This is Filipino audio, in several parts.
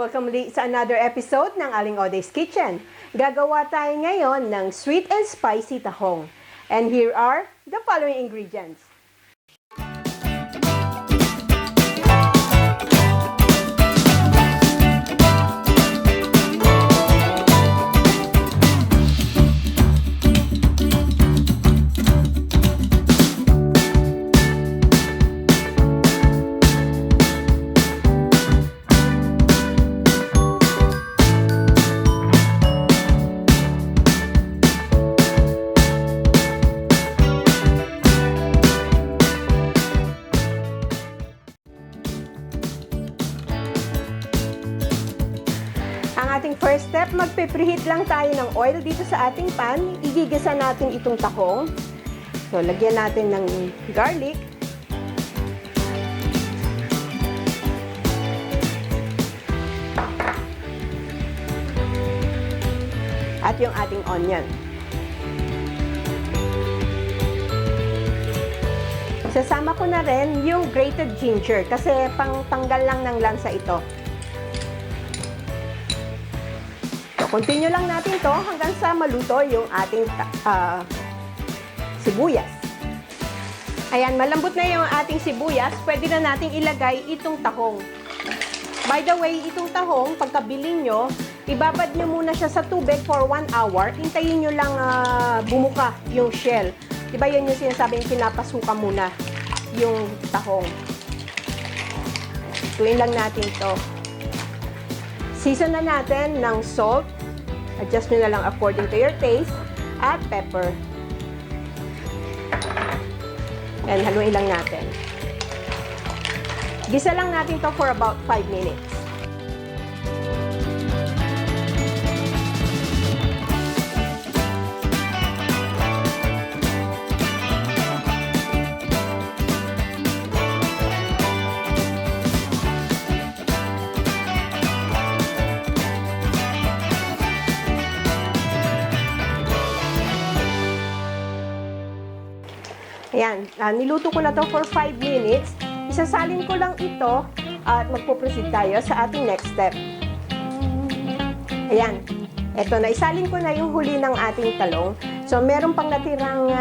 Welcome ulit sa another episode ng Aling Oday's Kitchen. Gagawa tayo ngayon ng sweet and spicy tahong. And here are the following ingredients. Ating first step, magpe-preheat lang tayo ng oil dito sa ating pan. Igigisa natin itong tahong. So, lagyan natin ng garlic. At yung ating onion. Sasama ko na rin yung grated ginger kasi pangtanggal lang ng lansa ito. Continue lang natin to hanggang sa maluto yung ating sibuyas. Ayan, malambot na yung ating sibuyas. Pwede na natin ilagay itong tahong. By the way, itong tahong, pagkabili nyo, ibabad nyo muna siya sa tubig for 1 hour. Hintayin nyo lang bumuka yung shell. Diba yun yung sinasabing pinapasuka muna yung tahong. Tuwin lang natin to. Season na natin ng salt. Adjust nyo na lang according to your taste. At pepper. And haluin lang natin. Gisa lang natin to for about 5 minutes. Ayan, niluto ko na to for 5 minutes. Isasalin ko lang ito at magpo-proceed tayo sa ating next step. Ayan, eto na. Isalin ko na yung huli ng ating talong. So, meron pang natirang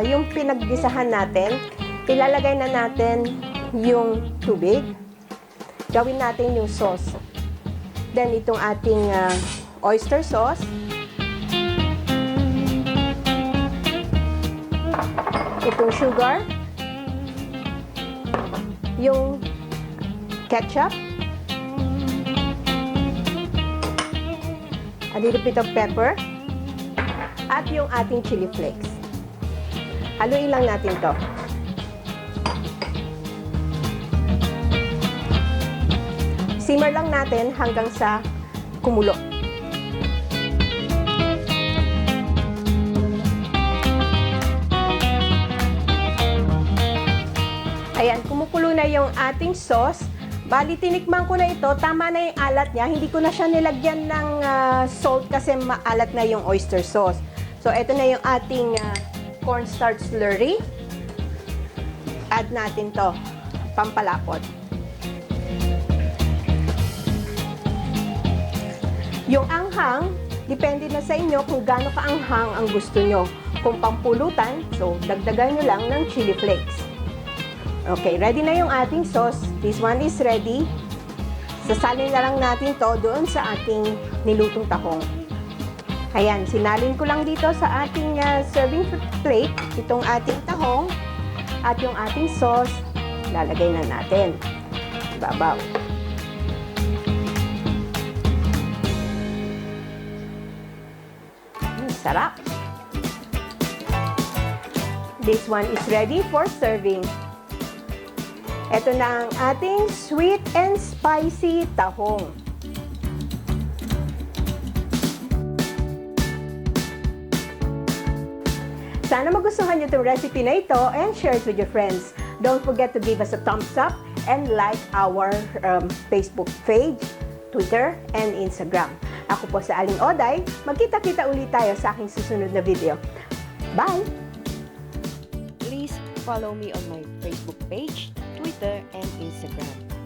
yung pinaggisahan natin. Ilalagay na natin yung tubig. Gawin natin yung sauce. Then, itong ating oyster sauce. Itong sugar, yung ketchup, a little bit of pepper, at yung ating chili flakes. Haluin lang natin to. Simmer lang natin hanggang sa kumulo. Ayan, kumukulo na yung ating sauce. Bali, tinikman ko na ito. Tama na yung alat niya. Hindi ko na siya nilagyan ng salt kasi maalat na yung oyster sauce. So, ito na yung ating cornstarch slurry. Add natin to. Pampalapot. Yung anghang, depende na sa inyo kung gaano kaanghang ang gusto nyo. Kung pampulutan, so dagdagan nyo lang ng chili flakes. Okay, ready na yung ating sauce. This one is ready. Sasalin na lang natin to doon sa ating nilutong tahong. Ayan, sinalin ko lang dito sa ating serving plate, itong ating tahong at yung ating sauce, lalagay na natin. Ibabaw. Sarap! This one is ready for serving. Ito na ang ating sweet and spicy tahong. Sana magustuhan niyo itong recipe na ito and share it with your friends. Don't forget to give us a thumbs up and like our Facebook page, Twitter, and Instagram. Ako po sa Aling Oday. Magkita-kita ulit tayo sa aking susunod na video. Bye! Please follow me on my Facebook page, Twitter, and Instagram.